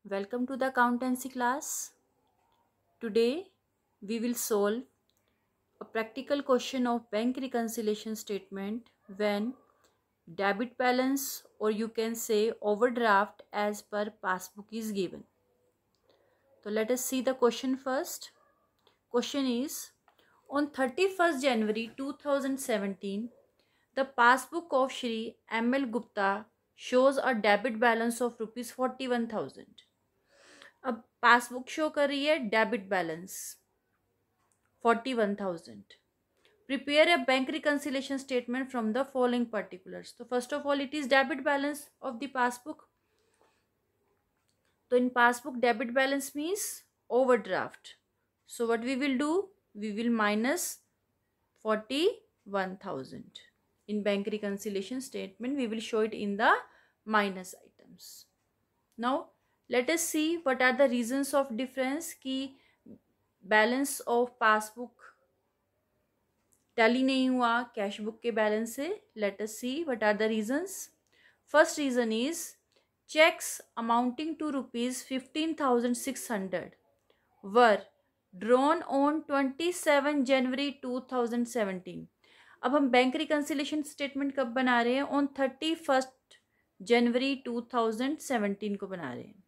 Welcome to the accountancy class. Today we will solve a practical question of bank reconciliation statement when debit balance, or you can say overdraft, as per passbook is given. So let us see the question first. Question is, on 31st January 2017, the passbook of Shri M.L. Gupta shows a debit balance of rupees 41,000. अब passbook show कर रही है debit balance 41,000. Prepare a bank reconciliation statement from the following particulars. So first of all, it is debit balance of the passbook. So in passbook, debit balance means overdraft. So what we will do? We will minus 41,000. In bank reconciliation statement, we will show it in the minus items. Now let us see what are the reasons of difference कि balance of passbook tally नहीं हुआ cash book के balance से. Let us see what are the reasons. First reason is cheques amounting to ₹15,600 were drawn on 27 January 2017. अब हम bank reconciliation statement कब बना रहे हैं? ऑन 31 जनवरी 2017 को बना रहे हैं.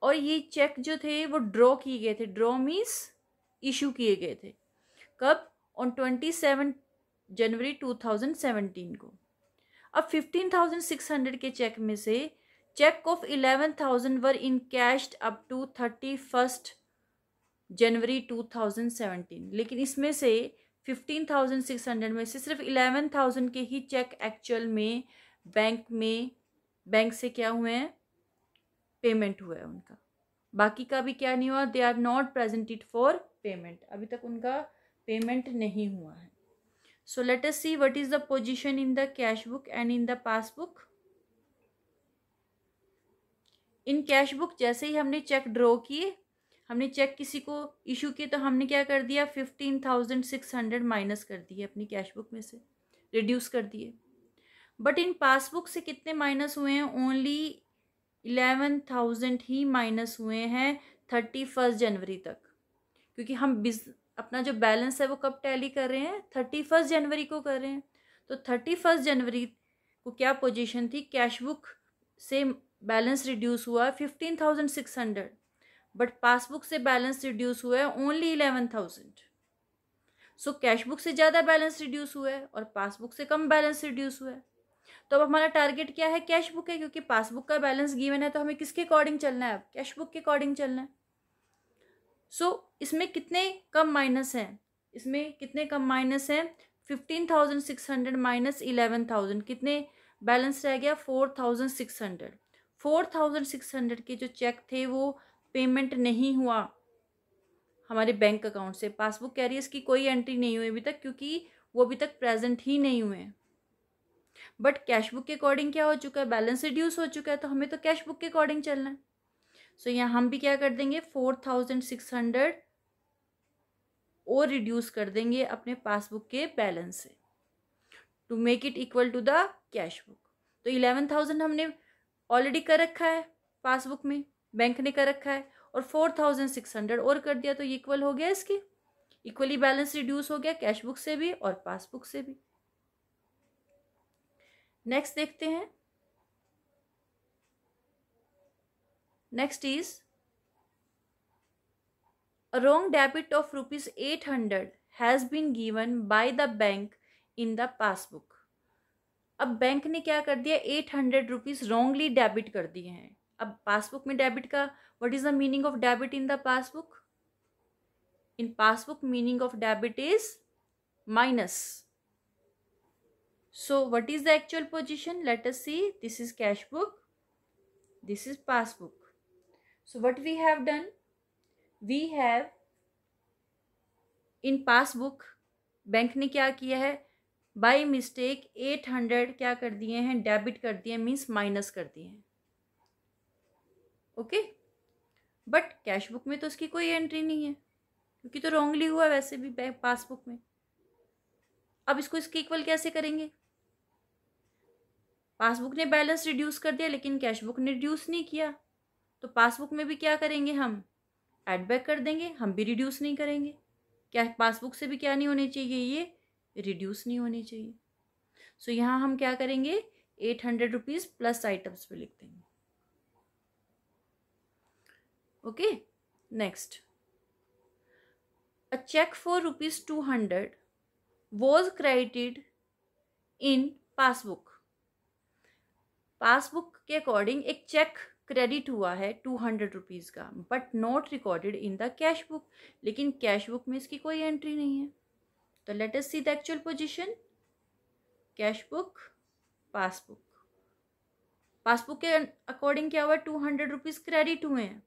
और ये चेक जो थे वो ड्रॉ किए गए थे. ड्रॉ मीन्स इशू किए गए थे. कब? ऑन 27 जनवरी 2017 को. अब 15,600 के चेक में से cheque of 11,000 were in cashed up to 31 January 2017. लेकिन इसमें से 15,600 में से सिर्फ 11,000 के ही चेक एक्चुअल में बैंक से क्या हुए हैं? पेमेंट हुआ है उनका. बाकी का भी क्या नहीं हुआ? They are not presented for payment. अभी तक उनका पेमेंट नहीं हुआ है. So let us see what is the position in the cash book and in the passbook. In cash book जैसे ही हमने चेक ड्रॉ किए, हमने चेक किसी को इशू किए, तो हमने क्या कर दिया? 15,600 माइनस कर दिए अपनी कैश बुक में से, रिड्यूस कर दिए. बट इन पासबुक से कितने माइनस हुए हैं? ओनली 11,000 ही माइनस हुए हैं 31 जनवरी तक. क्योंकि हम अपना जो बैलेंस है वो कब टैली कर रहे हैं? 31 जनवरी को कर रहे हैं. तो 31 जनवरी को क्या पोजीशन थी? कैश बुक से बैलेंस रिड्यूस हुआ 15,600, बट पासबुक से बैलेंस रिड्यूस हुआ है ओनली 11,000. सो कैश बुक से ज़्यादा बैलेंस रिड्यूस हुआ है और पासबुक से कम बैलेंस रिड्यूस हुआ है. तो अब हमारा टारगेट क्या है? कैश बुक है, क्योंकि पासबुक का बैलेंस गिवन है, तो हमें किसके अकॉर्डिंग चलना है? अब कैश बुक के अकॉर्डिंग चलना है. इसमें कितने कम माइनस हैं? इसमें कितने कम माइनस हैं? 15,600 माइनस 11,000. कितने बैलेंस रह गया? 4,600. 4,600 के जो चेक थे वो पेमेंट नहीं हुआ हमारे बैंक अकाउंट से. पासबुक कह रही है इसकी कोई एंट्री नहीं हुई अभी तक, क्योंकि वो अभी तक प्रेजेंट ही नहीं हुए हैं. बट कैश बुक के अकॉर्डिंग क्या हो चुका है? बैलेंस रिड्यूस हो चुका है, तो हमें तो कैश बुक के अकॉर्डिंग चलना है. सो यहाँ हम भी क्या कर देंगे? 4,600 और रिड्यूस कर देंगे अपने पासबुक के बैलेंस से to make it equal to the cash book. तो 11,000 हमने ऑलरेडी कर रखा है पासबुक में, बैंक ने कर रखा है, और 4,600 और कर दिया, तो इक्वल हो गया इसके. इक्वली बैलेंस रिड्यूस हो गया कैश बुक से भी और पासबुक से भी. नेक्स्ट देखते हैं. Next is a wrong debit of ₹800 has been given by the bank in the passbook. अब बैंक ने क्या कर दिया? 800 रुपीज रॉन्गली डेबिट कर दिए हैं. अब पासबुक में डेबिट का what is the meaning of debit in the passbook? In passbook meaning of debit is minus. So what is the actual position? Let us see. This is cash book, this is passbook. So what we have done? We have in passbook, bank ने क्या किया है? By mistake 800 क्या कर दिए हैं? Debit कर दिए, मीन्स माइनस कर दिए हैं. ओके. बट कैश बुक में तो उसकी कोई एंट्री नहीं है, क्योंकि तो रॉन्गली हुआ वैसे भी पासबुक में. अब इसको इसके इक्वल कैसे करेंगे? पासबुक ने बैलेंस रिड्यूस कर दिया, लेकिन कैश बुक ने रिड्यूस नहीं किया. तो पासबुक में भी क्या करेंगे, हम ऐड बैक कर देंगे, हम भी रिड्यूस नहीं करेंगे। क्या पासबुक से भी क्या नहीं होनी चाहिए, ये रिड्यूस नहीं होनी चाहिए। सो यहाँ हम क्या करेंगे, 800 रुपीज प्लस आइटम्स पे लिख देंगे। Okay, next, a cheque for ₹200 was credited in passbook. Passbook के अकॉर्डिंग एक चेक क्रेडिट हुआ है 200 रुपीज का, but not recorded in the cash book. लेकिन कैश बुक में इसकी कोई एंट्री नहीं है। तो let us see the actual position, cash book, passbook. Passbook के अकॉर्डिंग क्या हुआ, 200 रुपीज क्रेडिट हुए हैं।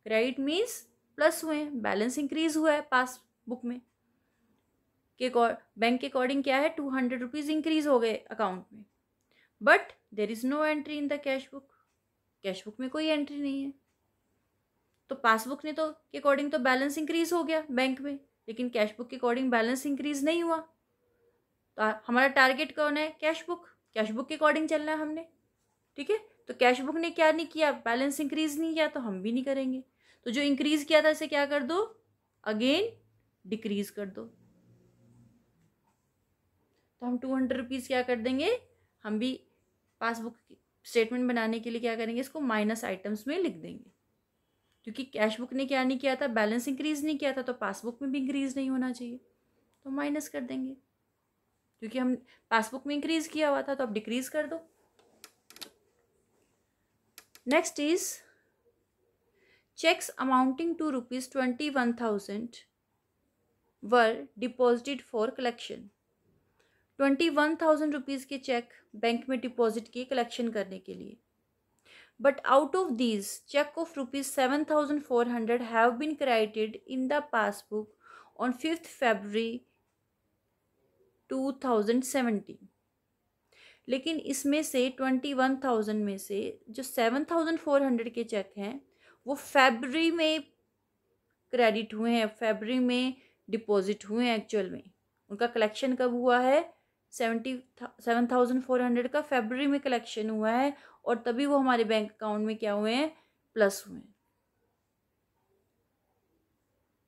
क्रेडिट मीन्स प्लस हुए हैं, बैलेंस इंक्रीज हुआ है पासबुक में के बैंक के अकॉर्डिंग क्या है, 200 रुपीज इंक्रीज हो गए अकाउंट में, but there is no entry in the cash book. Cash book में कोई एंट्री नहीं है। तो पासबुक ने तो के अकॉर्डिंग तो बैलेंस इंक्रीज हो गया बैंक में, लेकिन कैश बुक के अकॉर्डिंग बैलेंस इंक्रीज नहीं हुआ। तो हमारा टारगेट कौन है, कैश बुक। कैश बुक के अकॉर्डिंग चलना है हमने, ठीक है। तो कैश बुक ने क्या नहीं किया, बैलेंस इंक्रीज नहीं किया, तो हम भी नहीं करेंगे। तो जो इंक्रीज किया था इसे क्या कर दो, अगेन डिक्रीज कर दो। तो हम 200 रुपीज क्या कर देंगे, हम भी पासबुक स्टेटमेंट बनाने के लिए क्या करेंगे, इसको माइनस आइटम्स में लिख देंगे। क्योंकि कैश बुक ने क्या नहीं किया था, बैलेंस इंक्रीज नहीं किया था, तो पासबुक में भी इंक्रीज नहीं होना चाहिए, तो माइनस कर देंगे। क्योंकि हम पासबुक में इंक्रीज किया हुआ था, तो अब डिक्रीज कर दो। Next is cheques amounting to ₹21,000 were deposited for collection. 21,000 rupees के चेक बैंक में डिपॉजिट किए कलेक्शन करने के लिए, but out of these cheque of ₹7,400 have been credited in the passbook on 5th February 2017। लेकिन इसमें से 21,000 में से जो 7,400 के चेक हैं वो फरवरी में क्रेडिट हुए हैं, फरवरी में डिपॉजिट हुए हैं। एक्चुअल में उनका कलेक्शन कब हुआ है, 7,400 का फरवरी में कलेक्शन हुआ है, और तभी वो हमारे बैंक अकाउंट में क्या हुए हैं, प्लस हुए हैं।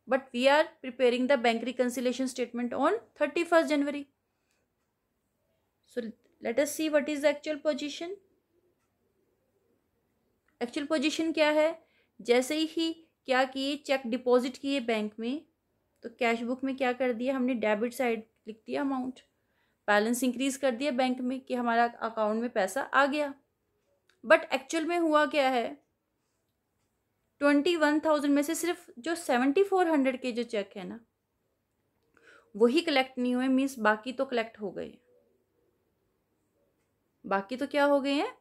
But we are preparing the bank reconciliation statement on 31st January। So let us see what is the actual position. Actual position क्या है, जैसे ही क्या किए, चेक डिपॉजिट किए बैंक में, तो कैश बुक में क्या कर दिया हमने, डेबिट साइड लिख दिया अमाउंट, बैलेंस इंक्रीज कर दिया बैंक में कि हमारा अकाउंट में पैसा आ गया। बट एक्चुअल में हुआ क्या है, 21,000 में से सिर्फ जो 7,400 के जो चेक है ना, वही कलेक्ट नहीं हुए, मीन्स बाकी तो कलेक्ट हो गए। बाकी तो क्या हो गए हैं,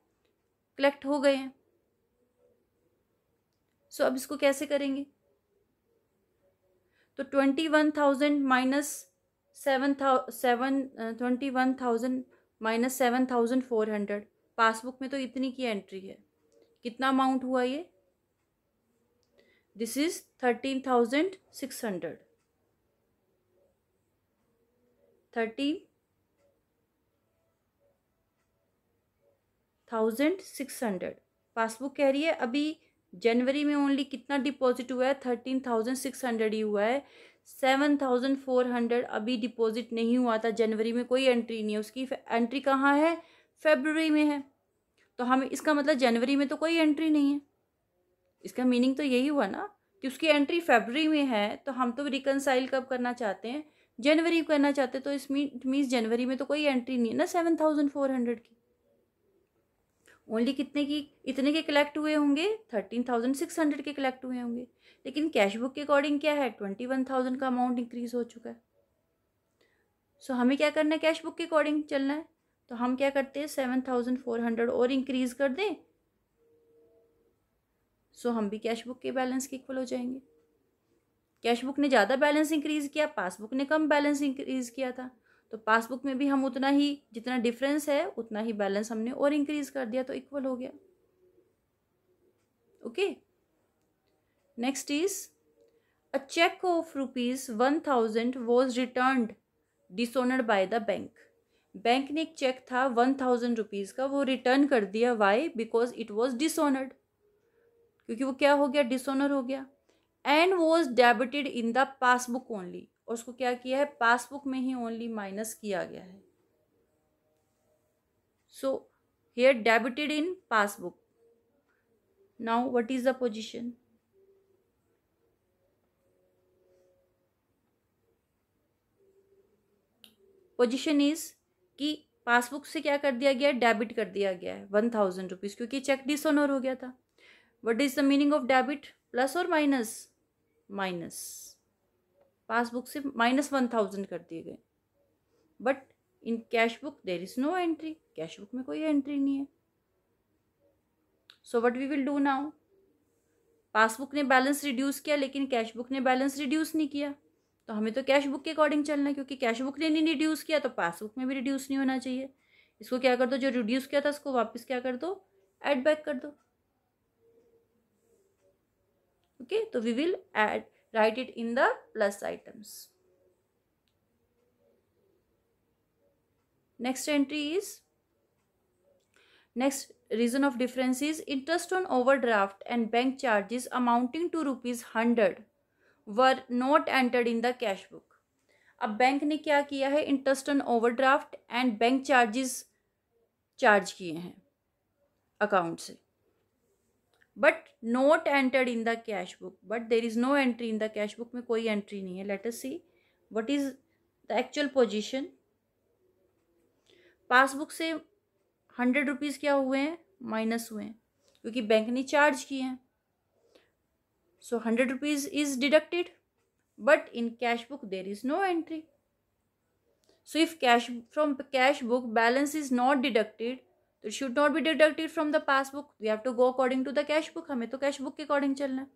कलेक्ट हो गए हैं। सो अब इसको कैसे करेंगे, तो 21,000 माइनस 7,400 पासबुक में तो इतनी की एंट्री है, कितना अमाउंट हुआ ये, दिस इज 13,600। 13,600 पासबुक कह रही है। अभी जनवरी में ओनली कितना डिपॉजिट हुआ है, 13,600 ही हुआ है। 7,400 अभी डिपॉजिट नहीं हुआ था, जनवरी में कोई एंट्री नहीं है उसकी। एंट्री कहाँ है, फरवरी में है। तो हम इसका मतलब जनवरी में तो कोई एंट्री नहीं है। इसका मीनिंग तो यही हुआ ना कि उसकी एंट्री फरवरी में है, तो हम तो रिकनसाइल कब करना चाहते हैं, जनवरी को करना चाहते हैं। तो इट मीन्स जनवरी में तो कोई एंट्री नहीं है ना 7,400 की। ओनली कितने की, इतने के कलेक्ट हुए होंगे, 13,600 के कलेक्ट हुए होंगे। लेकिन कैश बुक के अकॉर्डिंग क्या है, 21,000 का अमाउंट इंक्रीज हो चुका है। सो हमें क्या करना है, कैश बुक के अकॉर्डिंग चलना है। तो हम क्या करते हैं, 7,400 और इंक्रीज कर दें, सो हम भी कैश बुक के बैलेंस के इक्वल हो जाएंगे। कैश बुक ने ज़्यादा बैलेंस इंक्रीज किया, पासबुक ने कम बैलेंस इंक्रीज किया था, तो पासबुक में भी हम उतना ही, जितना डिफरेंस है उतना ही बैलेंस हमने और इंक्रीज कर दिया, तो इक्वल हो गया। Okay, next is a cheque of ₹1,000 was returned dishonoured by the bank. Bank ने एक चेक था 1,000 रुपीज़ का, वो रिटर्न कर दिया। Why, because it was dishonoured. क्योंकि वो क्या हो गया, डिसऑनर हो गया। And was debited in the passbook only, और उसको क्या किया है, पासबुक में ही ओनली माइनस किया गया है। So here debited in passbook. Now what is the position? Position is कि पासबुक से क्या कर दिया गया, डेबिट कर दिया गया है 1000 रुपीज, क्योंकि चेक डिसऑनर हो गया था। What is the meaning of debit? Plus और माइनस? माइनस। पासबुक से -1000 कर दिए गए, but in cash book there is no entry, cash book में कोई एंट्री नहीं है। So what we will do now? Passbook ने बैलेंस रिड्यूस किया, लेकिन कैश बुक ने बैलेंस रिड्यूस नहीं किया, तो हमें तो कैश बुक के अकॉर्डिंग चलना है, क्योंकि कैश बुक ने नहीं रिड्यूस किया तो पासबुक में भी रिड्यूस नहीं होना चाहिए। इसको क्या कर दो, जो रिड्यूस किया था उसको वापस क्या कर दो, ऐड बैक कर दो। ओके, तो we will add write it in the plus items. Next entry is, next reason of difference is interest on overdraft and bank charges amounting to ₹100 were not entered in the cash book. अब bank ने क्या किया है, interest on overdraft and bank charges charge किए हैं account से, but not entered in the cash book, but there is no entry in the cash book में कोई एंट्री नहीं है। Let us see what is the actual position. Passbook से 100 rupees क्या हुए हैं, माइनस हुए हैं, क्योंकि बैंक ने चार्ज किए हैं। So 100 rupees is deducted, but in cash book there is no entry. So if cash from cash book balance is not deducted, तो it should not be deducted from the passbook, we have to go according to the cash book. हमें तो cash book के according चलना है।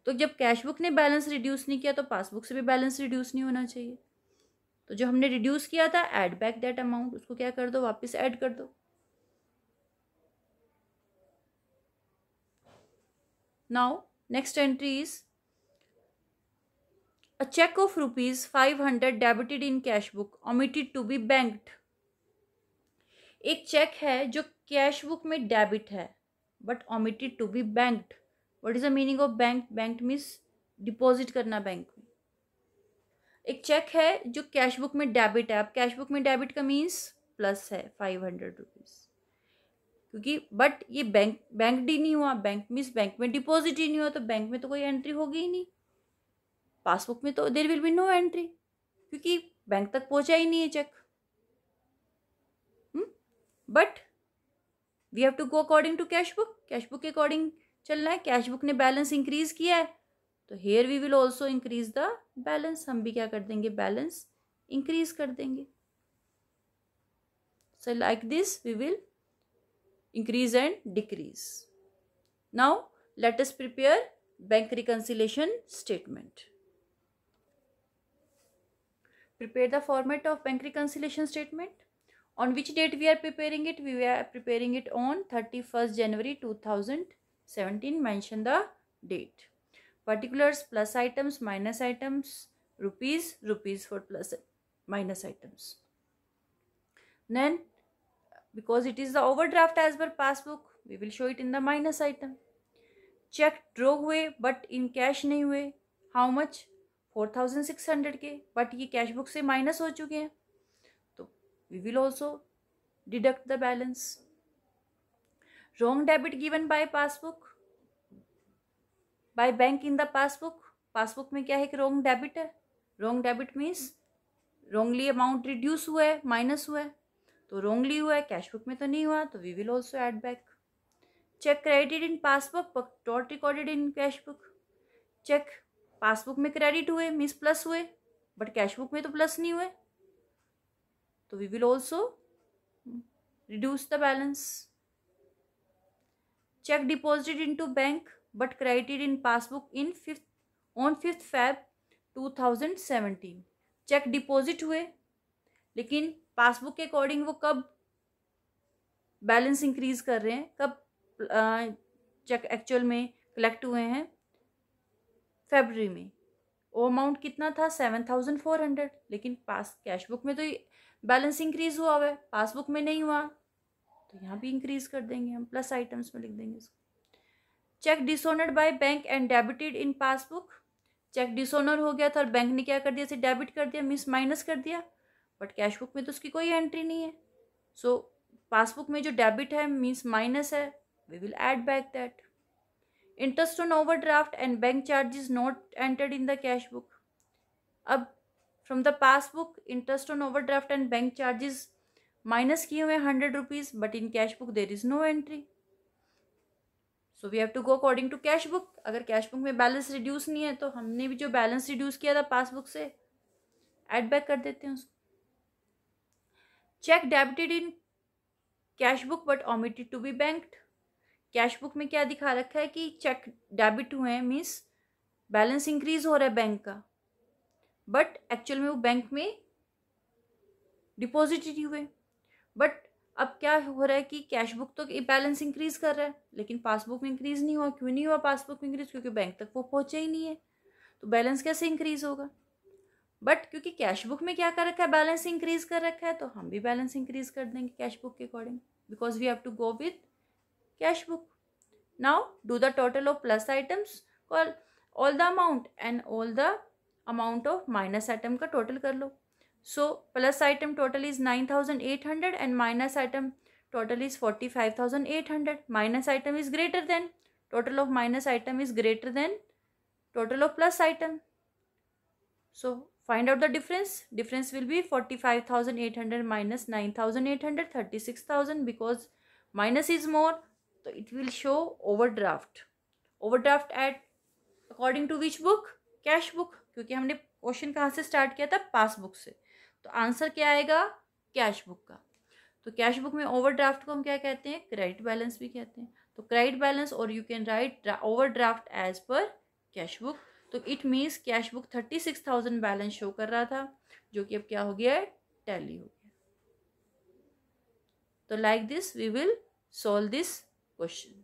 तो जब cash book ने balance reduce नहीं किया, तो पासबुक से भी बैलेंस रिड्यूस नहीं होना चाहिए। तो जो हमने रिड्यूस किया था, ऐड बैक दैट अमाउंट, उसको क्या कर दो, वापस ऐड कर दो। Now next entry is a check of ₹500 debited in cash book omitted to be banked। एक चेक है जो कैश बुक में डेबिट है, but omitted to be banked। What is the meaning of bank? Bank means deposit करना bank में। एक check है जो कैश बुक में डेबिट है। अब कैश बुक में डेबिट का मीन्स प्लस है 500 रुपीज, क्योंकि बट ये बैंक डी नहीं हुआ। बैंक मीन्स बैंक में डिपॉजिट ही नहीं हुआ, तो बैंक में तो कोई एंट्री होगी ही नहीं। पासबुक में तो there will be no entry, क्योंकि बैंक तक पहुंचा ही नहीं है cheque. But we have to go according to cash book. Cash book के अकॉर्डिंग चलना है। कैश बुक ने बैलेंस इंक्रीज किया है, तो here we will also increase the balance. हम भी क्या कर देंगे, बैलेंस इंक्रीज कर देंगे। So like this we will increase and decrease. Now let us prepare bank reconciliation statement. Prepare the format of bank reconciliation statement. On which date we are preparing it? We are preparing it on 31st January 2017. Mention the date. Particulars: plus items, minus items, rupees for plus minus items. Then, because it is the overdraft as per passbook, we will show it in the minus item. Check draw हुए but in cash नहीं हुए. How much? 4600 के, but ये cash book से minus हो चुके हैं, तो we will also deduct the balance. Wrong debit given by passbook, by bank in the passbook. Passbook में क्या है कि रॉन्ग डेबिट है। Wrong debit means wrongly amount reduce हुआ है, माइनस हुआ है, तो रॉन्गली हुआ है, कैश बुक में तो नहीं हुआ, तो we will also add back. Cheque credit in passbook but not recorded in cash book. Cheque passbook में क्रेडिट हुए मीन्स प्लस हुए, बट कैश बुक में तो प्लस नहीं हुए, तो we will also reduce the balance. Cheque deposited into bank but credited in passbook in on 5th Feb 2017। Cheque deposit हुए, लेकिन पासबुक के अकॉर्डिंग वो कब बैलेंस इंक्रीज कर रहे हैं, कब चेक एक्चुअल में कलेक्ट हुए हैं, फरवरी में। वो अमाउंट कितना था, 7400, लेकिन कैश बुक में तो बैलेंस इंक्रीज हुआ है, पासबुक में नहीं हुआ, तो यहाँ भी इंक्रीज कर देंगे हम, प्लस आइटम्स में लिख देंगे इसको। Cheque dishonoured by bank and debited in passbook, cheque dishonour हो गया था और बैंक ने क्या कर दिया, इसे डेबिट कर दिया, मीन्स माइनस कर दिया, बट कैश बुक में तो उसकी कोई एंट्री नहीं है। सो पासबुक में जो डेबिट है मीन्स माइनस है, we will add back that. Interest on overdraft and bank charges not entered in the cash book. अब from the passbook interest on overdraft and bank charges minus किए हुए 100 rupees, but in cash book there is no entry, so we have to go according to cash book. अगर cash book में balance reduce नहीं है तो हमने भी जो बैलेंस रिड्यूस किया था पासबुक से ऐड बैक कर देते हैं उसको। Cheque debited in cash book but omitted to be banked, cash book में क्या दिखा रखा है कि चेक डेबिट हुए हैं, मीन्स बैलेंस इंक्रीज हो रहा है बैंक का, बट एक्चुअल में वो बैंक में डिपॉजिट ही हुए। बट अब क्या हो रहा है कि कैश बुक तो बैलेंस इंक्रीज कर रहा है लेकिन पासबुक में इंक्रीज नहीं हुआ। क्यों नहीं हुआ पासबुक में इंक्रीज? क्योंकि बैंक तक वो पहुंचे ही नहीं है, तो बैलेंस कैसे इंक्रीज होगा? बट क्योंकि कैश बुक में क्या कर रखा है, बैलेंस इंक्रीज कर रखा है, तो हम भी बैलेंस इंक्रीज कर देंगे कैश बुक के according, because we have to go with cash book. Now do the total of plus items, call all the amount and all the amount of minus item का total कर लो। So plus item total is 9,800 and minus item total is 45,800. Minus item is greater than, total of minus item is greater than total of plus item. So find out the difference. Difference will be 45,800 minus 9,800, 36,000, because minus is more, so it will show overdraft. Overdraft at according to which book? Cash book, क्योंकि हमने question कहाँ से start किया था, passbook से, तो answer क्या आएगा, कैश बुक का। तो कैश बुक में ओवरड्राफ्ट को हम क्या कहते हैं, क्रेडिट बैलेंस भी कहते हैं। तो क्रेडिट बैलेंस, और you can write overdraft as per cash book. तो it means cash book 36,000 balance show कर रहा था, जो कि अब क्या हो गया है, टैली हो गया। तो like this we will solve this question.